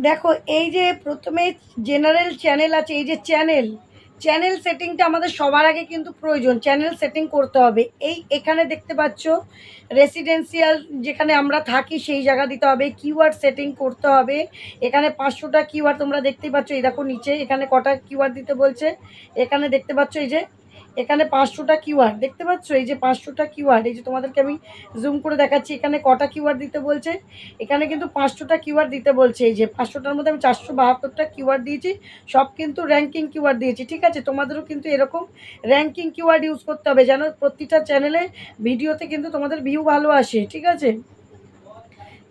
দেখো এই যে প্রথমে জেনারেল চ্যানেল আছে, এই যে চ্যানেল চ্যানেল সেটিংটা আমাদের সবার আগে কিন্তু প্রয়োজন, চ্যানেল সেটিং করতে হবে। এই এখানে দেখতে পাচ্ছ রেসিডেন্সিয়াল যেখানে আমরা থাকি সেই জায়গা দিতে হবে, কিওয়ার্ড সেটিং করতে হবে। এখানে 500টা কিওয়ার্ড তোমরা দেখতেই পাচ্ছ, এই দেখো নিচে এখানে কটা কিওয়ার্ড দিতে বলছে, এখানে দেখতে পাচ্ছ এই যে এখানে 500টা কিওয়ার্ড দেখতে পাচ্ছ, এই যে 500টা কিওয়ার্ড, এই যে তোমাদেরকে আমি জুম করে দেখাচ্ছি এখানে কটা কিওয়ার্ড দিতে বলছে। এখানে কিন্তু 500টা কিওয়ার্ড দিতে বলছে, এই যে 500টার মধ্যে আমি 472টা কিওয়ার্ড দিয়েছি, সব কিন্তু র্যাঙ্কিং কিওয়ার্ড দিয়েছি। ঠিক আছে, তোমাদেরও কিন্তু এরকম র্যাঙ্কিং কিওয়ার্ড ইউজ করতে হবে যেন প্রতিটা চ্যানেলে ভিডিওতে কিন্তু তোমাদের ভিউ ভালো আসে। ঠিক আছে,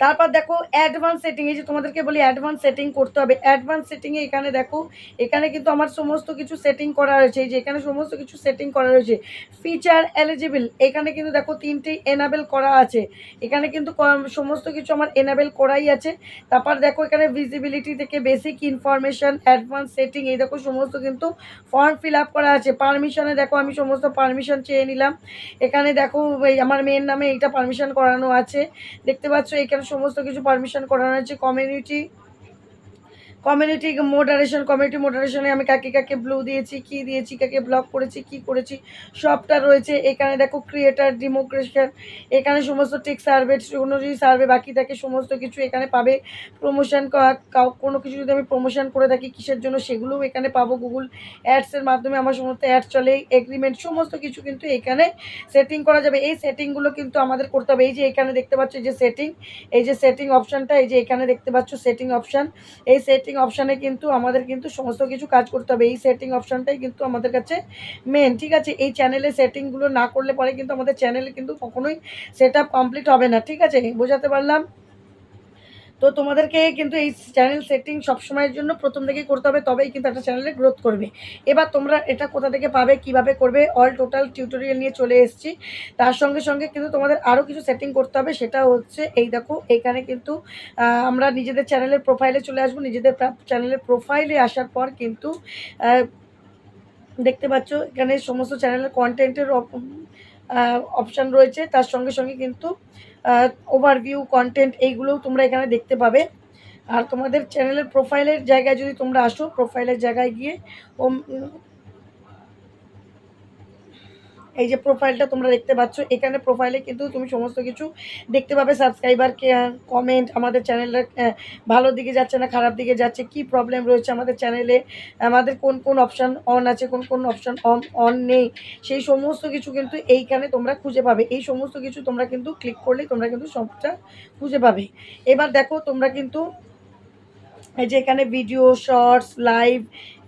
তারপর দেখো অ্যাডভান্স সেটিং, এই যে তোমাদেরকে বলি অ্যাডভান্স সেটিং করতে হবে। অ্যাডভান্স সেটিংয়ে এখানে দেখো এখানে কিন্তু আমার সমস্ত কিছু সেটিং করা রয়েছে, এই যে এখানে সমস্ত কিছু সেটিং করা রয়েছে। ফিচার এলিজিবল এখানে কিন্তু দেখো 3টে এনাবেল করা আছে, এখানে কিন্তু সমস্ত কিছু আমার এনাবেল করাই আছে। তারপর দেখো এখানে ভিজিবিলিটি থেকে বেসিক ইনফরমেশন, অ্যাডভান্স সেটিং, এই দেখো সমস্ত কিন্তু ফর্ম ফিল আপ করা আছে। পারমিশনে দেখো আমি সমস্ত পারমিশন চেয়ে নিলাম, এখানে দেখো এই আমার মেয়ের নামে এইটা পারমিশন করানো আছে, দেখতে পাচ্ছ এখানে সমস্ত কিছু পারমিশন করানো আছে। কমিউনিটি মোডারেশন, কমিউনিটি মোডারেশনে আমি কাকে কাকে ব্লু দিয়েছি, কি দিয়েছি, কাকে ব্লক করেছি, কি করেছি সবটা রয়েছে। এখানে দেখো ক্রিয়েটার ডেমোক্রেশন, এখানে সমস্ত টেক সার্ভে, কোনো যদি সার্ভে বাকি থাকে সমস্ত কিছু এখানে পাবে। প্রমোশন, কোনো কিছু যদি আমি প্রমোশন করে থাকি কিসের জন্য সেগুলোও এখানে পাবো। গুগল অ্যাডসের মাধ্যমে আমার সমস্ত অ্যাড চলে, এগ্রিমেন্ট সমস্ত কিছু কিন্তু এখানে সেটিং করা যাবে। এই সেটিংগুলো কিন্তু আমাদের করতে হবে। এই যে এখানে দেখতে পাচ্ছ যে সেটিং, এই যে সেটিং অপশানটা, এই যে এখানে দেখতে পাচ্ছ সেটিং অপশান, এই সেটিং অপশানে কিন্তু আমাদের কিন্তু সমস্ত কিছু কাজ করতে হবে। এই সেটিং অপশানটাই কিন্তু আমাদের কাছে মেন। ঠিক আছে, এই চ্যানেলে সেটিংগুলো না করলে পরে কিন্তু আমাদের চ্যানেলে কিন্তু কখনোই সেট আপ কমপ্লিট হবে না। ঠিক আছে, বোঝাতে পারলাম? তো তোমাদেরকে কিন্তু এই চ্যানেল সেটিং সবসময়ের জন্য প্রথম থেকেই করতে হবে, তবেই কিন্তু একটা চ্যানেলে গ্রোথ করবে। এবার তোমরা এটা কোথা থেকে পাবে, কিভাবে করবে, অল টোটাল টিউটোরিয়াল নিয়ে চলে এসেছি। তার সঙ্গে সঙ্গে কিন্তু তোমাদের আরও কিছু সেটিং করতে হবে, সেটা হচ্ছে এই দেখো এখানে কিন্তু আমরা নিজেদের চ্যানেলের প্রোফাইলে চলে আসবো। নিজেদের চ্যানেলের প্রোফাইলে আসার পর কিন্তু দেখতে পাচ্ছ এখানে সমস্ত চ্যানেলের কন্টেন্টের অপশান রয়েছে, তার সঙ্গে সঙ্গে কিন্তু ওভারভিউ কন্টেন্ট এইগুলোও তোমরা এখানে দেখতে পাবে। আর তোমাদের চ্যানেলের প্রোফাইলের জায়গায় যদি তোমরা আসো, প্রোফাইলের জায়গায় গিয়ে এই যে প্রোফাইলটা তোমরা দেখতে পাচ্ছ, এখানে প্রোফাইলে কিন্তু তুমি সমস্ত কিছু দেখতে পাবে। সাবস্ক্রাইবার, কমেন্ট, আমাদের চ্যানেলটা ভালো দিকে যাচ্ছে না খারাপ দিকে যাচ্ছে, কি প্রবলেম রয়েছে আমাদের চ্যানেলে, আমাদের কোন কোন অপশান অন আছে, কোন কোন অপশান অন নেই, সেই সমস্ত কিছু কিন্তু এইখানে তোমরা খুঁজে পাবে। এই সমস্ত কিছু তোমরা কিন্তু ক্লিক করলেই তোমরা কিন্তু সবটা খুঁজে পাবে। এবার দেখো তোমরা কিন্তু এই যে এখানে ভিডিও, শর্টস, লাইভ,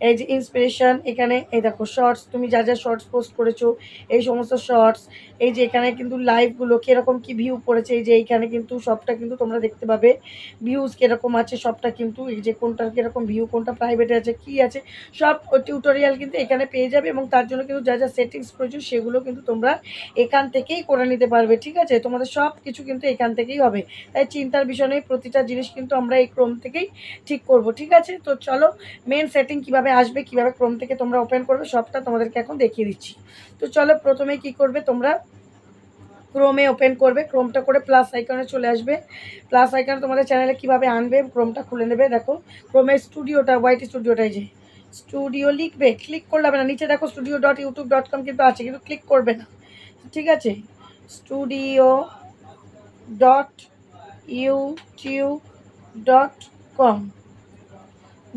এই যে ইন্সপিরেশন, এখানে এই দেখো শর্টস, তুমি যা যা শর্টস পোস্ট করেছো এই সমস্ত শর্টস, এই যে এখানে কিন্তু লাইভগুলো কীরকম কী ভিউ পড়েছে, এই যে এইখানে কিন্তু সবটা কিন্তু তোমরা দেখতে পাবে। ভিউজ কীরকম আছে সবটা কিন্তু, এই যে কোনটার কীরকম ভিউ, কোনটা প্রাইভেটে আছে, কি আছে, সব টিউটোরিয়াল কিন্তু এখানে পেয়ে যাবে। এবং তার জন্য কিন্তু যা যা সেটিংস প্রয়োজন সেগুলো কিন্তু তোমরা এখান থেকেই করে নিতে পারবে। ঠিক আছে, তোমাদের সব কিছু কিন্তু এখান থেকেই হবে, তাই চিন্তার বিষয় নেই। প্রতিটা জিনিস কিন্তু আমরা এই ক্রোম থেকেই ঠিক করব। ঠিক আছে, তো চলো মেন সেটিং কিভাবে আসবে, কিভাবে ক্রোম থেকে তোমরা ওপেন করবে সবটা তোমাদেরকে এখন দেখিয়ে দিচ্ছি। তো চলো প্রথমে কি করবে, তোমরা ক্রোমে ওপেন করবে, ক্রোমটা করে প্লাস আইকনে চলে আসবে। প্লাস আইকনে তোমাদের চ্যানেলে কিভাবে আনবে, ক্রোমটা খুলে নেবে। দেখো ক্রোমের স্টুডিওটা, ওয়াইটি স্টুডিওটাই, যে স্টুডিও লিখবে, ক্লিক করলে হবে না, নিচে দেখো studio.youtube.com কিন্তু আছে, কিন্তু ক্লিক করবে না। ঠিক আছে, studio.youtube.com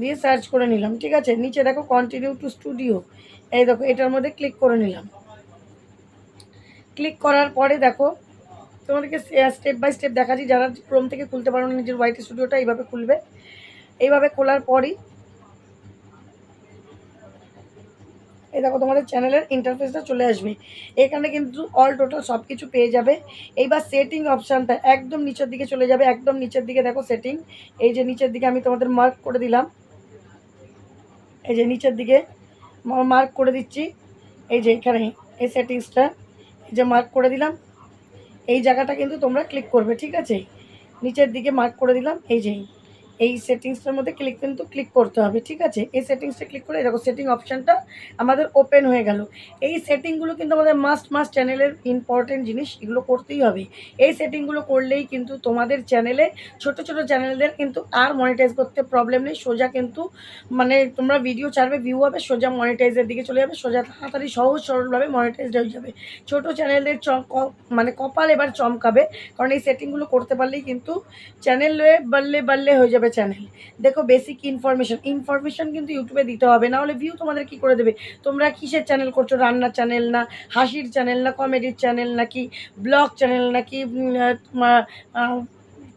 দিয়ে সার্চ করে নিলাম। ঠিক আছে, নিচে দেখো কন্টিনিউ টু স্টুডিও, এই দেখো এটার মধ্যে ক্লিক করে নিলাম। ক্লিক করার পরে দেখো তোমাদেরকে স্টেপ বাই স্টেপ দেখাচ্ছি, যারা ক্রোম থেকে খুলতে পারো না নিজের ওয়াইটি স্টুডিওটা এইভাবে খুলবে। এইভাবে খোলার পরই এই দেখো তোমাদের চ্যানেলের ইন্টারফেসটা চলে আসবে। এখানে কিন্তু অল টোটাল সব কিছু পেয়ে যাবে। এইবার সেটিং অপশানটা একদম নিচের দিকে চলে যাবে, একদম নিচের দিকে দেখো সেটিং, এই যে নিচের দিকে আমি তোমাদের মার্ক করে দিলাম, এই যে নিচের দিকে মার্ক করে দিচ্ছি, এই যে এখানে এই সেটিংসটা এই যে মার্ক করে দিলাম, এই জায়গাটা কিন্তু তোমরা ক্লিক করবে। ঠিক আছে, নিচের দিকে মার্ক করে দিলাম, এই যে এই সেটিংসটার মধ্যে ক্লিক করতে হবে, ঠিক আছে? এই সেটিংসটা ক্লিক করে দেখো সেটিং অপশানটা আমাদের ওপেন হয়ে গেল। এই সেটিংগুলো কিন্তু আমাদের মাস্ট চ্যানেলের ইম্পর্টেন্ট জিনিস, এগুলো করতেই হবে। এই সেটিংগুলো করলেই কিন্তু তোমাদের চ্যানেলে ছোট চ্যানেলদের কিন্তু আর মনিটাইজ করতে প্রবলেম নেই। সোজা কিন্তু মানে তোমরা ভিডিও ছাড়বে, ভিউ হবে, সোজা মনিটাইজের দিকে চলে যাবে, সোজা তাড়াতাড়ি সহজ সরলভাবে মনিটাইজড হয়ে যাবে। ছোট চ্যানেলদের মানে কপাল এবার চমকাবে, কারণ এই সেটিংগুলো করতে পারলেই কিন্তু চ্যানেলে বাড়লে হয়ে যাবে চ্যানেল। দেখো বেসিক ইনফরমেশন কিন্তু ইউটিউবে দিতে হবে, না হলে ভিউ তোমাদের কী করে দেবে? তোমরা কিসের চ্যানেল করছো? রান্নার চ্যানেল, না হাসির চ্যানেল, না কমেডির চ্যানেল, নাকি ব্লগ চ্যানেল, নাকি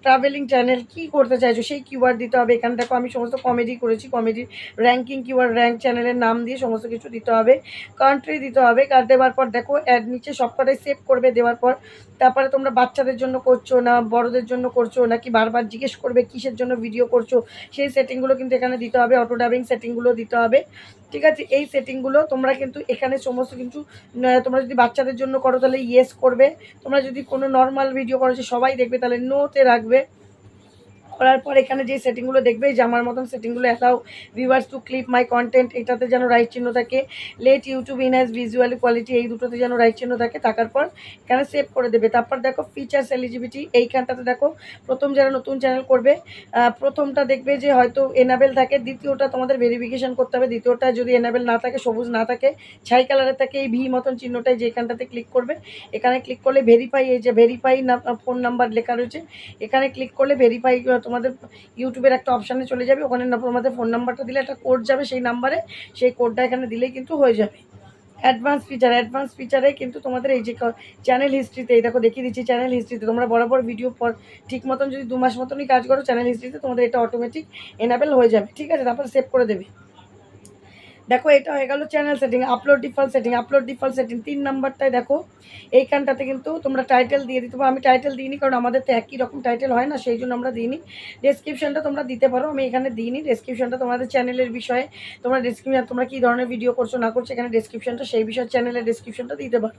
ট্রাভেলিং চ্যানেল, কী করতে চাইছো সেই কিওয়ার্ড দিতে হবে। এখানে দেখো আমি সমস্ত কমেডি করেছি, কমেডির র্যাঙ্কিং কিওয়ার্ড, র্যাঙ্ক চ্যানেলের নাম দিয়ে সমস্ত কিছু দিতে হবে। কান্ট্রি দিতে হবে, কার দেওয়ার পর দেখো অ্যাড নিচে সবকটাই সেভ করবে, দেওয়ার পর তারপরে তোমরা বাচ্চাদের জন্য করছো না বড়দের জন্য করছো, নাকি বারবার জিজ্ঞেস করবে কিসের জন্য ভিডিও করছো, সেই সেটিংগুলো কিন্তু এখানে দিতে হবে। অটো ডাবিং সেটিংগুলো দিতে হবে, ঠিক আছে? এই সেটিংগুলো তোমরা কিন্তু এখানে সমস্ত কিছু, তোমরা যদি বাচ্চাদের জন্য করো তাহলে ইয়েস করবে, তোমরা যদি কোনো নর্মাল ভিডিও করো যে সবাই দেখবে তাহলে নোতে রাখবে। করার পর এখানে যে সেটিংগুলো দেখবে, যে আমার মতন সেটিংগুলো allow viewers to clip my content, এটাতে যেন রাইট চিহ্ন থাকে, let YouTube enhance visual quality, এই দুটোতে যেন রাইট চিহ্ন থাকে, থাকার পর এখানে সেভ করে দেবে। তারপর দেখো ফিচার্স এলিজিবিলিটি, এইখানটাতে দেখো প্রথম যারা নতুন চ্যানেল করবে প্রথমটা দেখবে যে হয়তো এনাবেল থাকে, দ্বিতীয়টা তোমাদের ভেরিফিকেশান করতে হবে, দ্বিতীয়টা যদি এনাবেল না থাকে, সবুজ না থাকে, ছাই কালারের থাকে, এই ভি মতন চিহ্নটাই যে এখানটাতে ক্লিক করবে, এখানে ক্লিক করলে ভেরিফাই, এই যে ভেরিফাই ফোন নাম্বার লেখা রয়েছে, এখানে ক্লিক করলে ভেরিফাই তোমাদের ইউটিউবের একটা অপশানে চলে যাবে, ওখানে তোমাদের ফোন নাম্বারটা দিলে একটা কোড যাবে সেই নাম্বারে, সেই কোডটা এখানে দিলেই কিন্তু হয়ে যাবে। অ্যাডভান্স ফিচারে কিন্তু তোমাদের এই যে চ্যানেল হিস্ট্রিতে, এই দেখো দেখিয়ে দিচ্ছি, চ্যানেল হিস্ট্রিতে তোমরা বরাবর ভিডিও পর ঠিক মতন যদি 2 মাস মতনই কাজ করো, চ্যানেল হিস্ট্রিতে তোমাদের এটা অটোমেটিক এনাবেল হয়ে যাবে, ঠিক আছে? তারপর সেভ করে দেবে। দেখো এটা হয়ে গেল channel setting. Upload default setting 3 নাম্বারটায় দেখো এইখানটাতে কিন্তু তোমরা টাইটেল দিয়ে দিতে পারো। আমি টাইটেল দিইনি, কারণ আমাদের তো একই রকম টাইটেল হয় না, সেই জন্য আমরা দিইনি। ডেসক্রিপশনটা তোমরা দিতে পারো, আমি এখানে দিইনি। ডেসক্রিপশনটা তোমাদের চ্যানেলের বিষয়ে, তোমরা ডেসক্রিপশন তোমরা কী ধরনের ভিডিও করছো না করছো, এখানে ডেসক্রিপশনটা সেই বিষয়ে চ্যানেলের ডেসক্রিপশনটা দিতে পারো।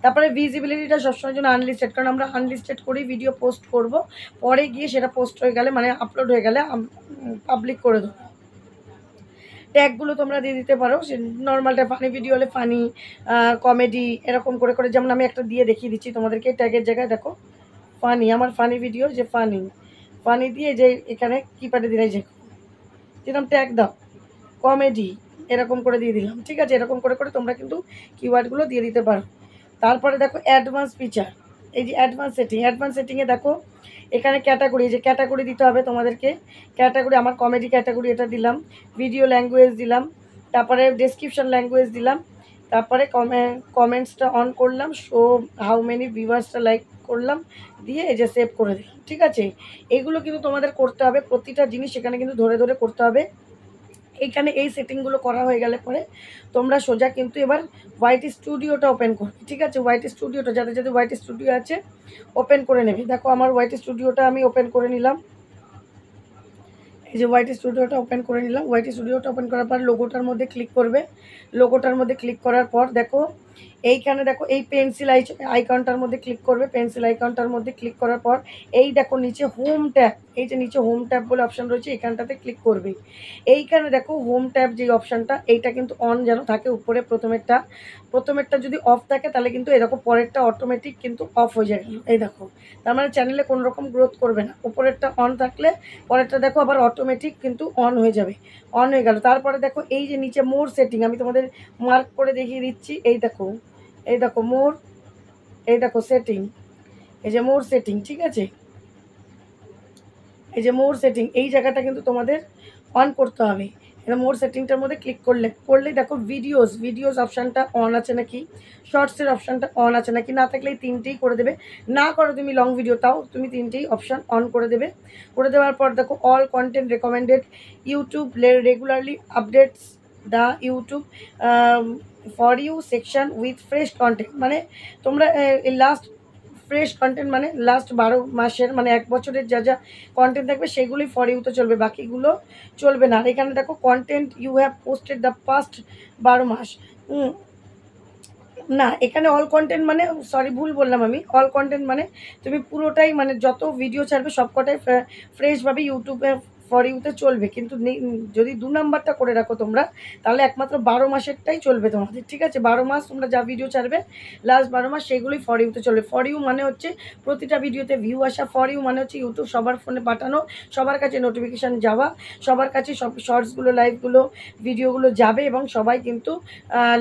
তারপরে ভিজিবিলিটিটা সবসময়ের জন্য আনলিস্টেড, কারণ আমরা আনলিস্টেড করেই ভিডিও পোস্ট করব, পরে গিয়ে সেটা পোস্ট হয়ে গেলে মানে আপলোড হয়ে গেলে পাবলিক করে দেবো। ট্যাগগুলো তোমরা দিয়ে দিতে পারো, সে নর্মালটা ফানি ভিডিও হলে ফানি, কমেডি, এরকম করে যেমন আমি একটা দিয়ে দেখিয়ে দিচ্ছি তোমাদেরকে। ট্যাগের জায়গায় দেখো ফানি, আমার ফানি ভিডিও, যে ফানি দিয়ে যে এখানে কিপ্যাডে দিলে যে যেরকম ট্যাগ দাও, কমেডি, এরকম করে দিয়ে দিলাম, ঠিক আছে? এরকম করে তোমরা কিন্তু কিওয়ার্ডগুলো দিয়ে দিতে পারো। তারপরে দেখো অ্যাডভান্স ফিচার, এই যে অ্যাডভান্স সেটিংয়ে দেখো এখানে ক্যাটাগরি, যে ক্যাটাগরি দিতে হবে তোমাদেরকে। ক্যাটাগরি আমার কমেডি ক্যাটাগরি এটা দিলাম, ভিডিও ল্যাঙ্গুয়েজ দিলাম, তারপরে ডেসক্রিপশন ল্যাঙ্গুয়েজ দিলাম, তারপরে কমেন্টসটা অন করলাম, শো হাউ মেনি ভিউয়ার্সটা লাইক করলাম, দিয়ে এই যে সেভ করে দিলাম, ঠিক আছে? এগুলো কিন্তু তোমাদের করতে হবে, প্রতিটা জিনিস এখানে কিন্তু ধরে করতে হবে। এইখানে এই সেটিংগুলো করা হয়ে গেলে পরে তোমরা সোজা কিন্তু এবার ওয়াইটি স্টুডিওটা ওপেন করবে, ঠিক আছে? ওয়াইটি স্টুডিওটা যাদের ওয়াইটি স্টুডিও আছে ওপেন করে নেবে। দেখো আমার ওয়াইটি স্টুডিওটা আমি ওপেন করে নিলাম, এই যে ওয়াইটি স্টুডিওটা ওপেন করে নিলাম। ওয়াইটি স্টুডিওটা ওপেন করার পর লোগোটার মধ্যে ক্লিক করবে। লোগোটার মধ্যে ক্লিক করার পর দেখো এইখানে দেখো এই পেন্সিল আইকনটার মধ্যে ক্লিক করবে। পেন্সিল আইকনটার মধ্যে ক্লিক করার পর এই দেখো নিচে হোম ট্যাব, এই যে নিচে হোম ট্যাব বলে অপশান রয়েছে, এখানটাতে ক্লিক করবে। এইখানে দেখো হোম ট্যাব যে অপশানটা, এইটা কিন্তু অন যেন থাকে উপরে। প্রথমেরটা যদি অফ থাকে তাহলে কিন্তু এরকম পরেরটা অটোমেটিক কিন্তু অফ হয়ে যায়, এই দেখো। তার মানে চ্যানেলে কোনো রকম গ্রোথ করবে না। উপরেরটা অন থাকলে পরেরটা দেখো আবার অটোমেটিক কিন্তু অন হয়ে যাবে, অন হয়ে গেল। তারপরে দেখো এই যে নিচে মোর সেটিং, আমি তোমাদের মার্ক করে দেখিয়ে দিচ্ছি, এই দেখো মোর, এই দেখো সেটিং, এই যে মোর সেটিং, ঠিক আছে? এই যে মোর সেটিং, এই জায়গাটা কিন্তু তোমাদের অন করতে হবে। এটা মোর সেটিংটার মধ্যে ক্লিক করলেই দেখো ভিডিওস অপশানটা অন আছে নাকি, শর্টসের অপশানটা অন আছে নাকি, না থাকলে এই তিনটেই করে দেবে। না করো তুমি লং ভিডিও, তাও তুমি তিনটেই অপশান অন করে দেবে। করে দেওয়ার পর দেখো all content recommended, YouTube regularly updates the YouTube for you section with fresh content, মানে তোমরা লাস্ট ফ্রেশ কন্টেন্ট মানে লাস্ট 12 মাসের মানে 1 বছরের যা কন্টেন্ট থাকবে সেগুলোই ফর ইউতে চলবে, বাকিগুলো চলবে না। আর এখানে দেখো content you have posted the past 12 মাস, না এখানে অল কন্টেন্ট মানে সরি ভুল বললাম আমি। অল কন্টেন্ট মানে তুমি পুরোটাই মানে যত ভিডিও ছাড়বে সবকটাই ফ্রেশভাবে ইউটিউবে ফর ইউতে চলবে, কিন্তু যদি 2 নাম্বারটা করে রাখো তোমরা, তাহলে একমাত্র 12 মাসেরটাই চলবে তোমাদের, ঠিক আছে? 12 মাস তোমরা যা ভিডিও ছাড়বে লাস্ট 12 মাস সেগুলোই ফর ইউতে চলবে। ফর ইউ মানে হচ্ছে প্রতিটা ভিডিওতে ভিউ আসা। ফর ইউ মানে হচ্ছে ইউটিউব সবার ফোনে পাঠানো, সবার কাছে নোটিফিকেশান যাওয়া, সবার কাছে সব শর্টসগুলো, লাইভগুলো, ভিডিওগুলো যাবে এবং সবাই কিন্তু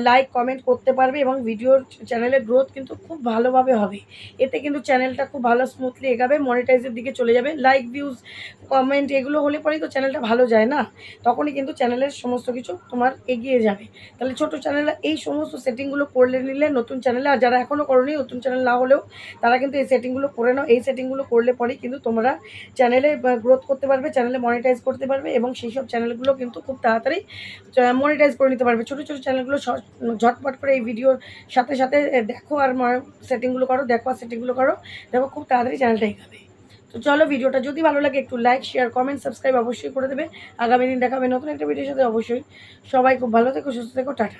লাইক কমেন্ট করতে পারবে এবং ভিডিওর চ্যানেলের গ্রোথ কিন্তু খুব ভালোভাবে হবে। এতে কিন্তু চ্যানেলটা খুব ভালো স্মুথলি এগাবে, মনিটাইজের দিকে চলে যাবে। লাইক, ভিউজ, কমেন্ট এগুলো হলে পরেই তো চ্যানেলটা ভালো যায় না? তখনই কিন্তু চ্যানেলের সমস্ত কিছু তোমার এগিয়ে যাবে। তাহলে ছোটো চ্যানেলে এই সমস্ত সেটিংগুলো করলে নিলে নতুন চ্যানেলে, আর যারা এখনও করোনি, নতুন চ্যানেল না হলেও তারা কিন্তু এই সেটিংগুলো করে নাও। এই সেটিংগুলো করলে পরেই কিন্তু তোমরা চ্যানেলে গ্রোথ করতে পারবে, চ্যানেলে মনিটাইজ করতে পারবে এবং সেই সব চ্যানেলগুলো কিন্তু খুব তাড়াতাড়ি মনিটাইজ করে নিতে পারবে। ছোটো ছোটো চ্যানেলগুলো ঝটপট করে এই ভিডিওর সাথে সাথে দেখো আর সেটিংগুলো করো, দেখো আর সেটিংগুলো করো, দেখো খুব তাড়াতাড়ি চ্যানেলটা এগোবে। তো চলো, ভিডিওটা যদি ভালো লাগে একটু লাইক, শেয়ার, কমেন্ট, সাবস্ক্রাইব অবশ্যই করে দেবে। আগামী দিন দেখাবে নতুন একটা ভিডিওর সাথে অবশ্যই। সবাই খুব ভালো থেকো, সুস্থ থেকো, টাটা।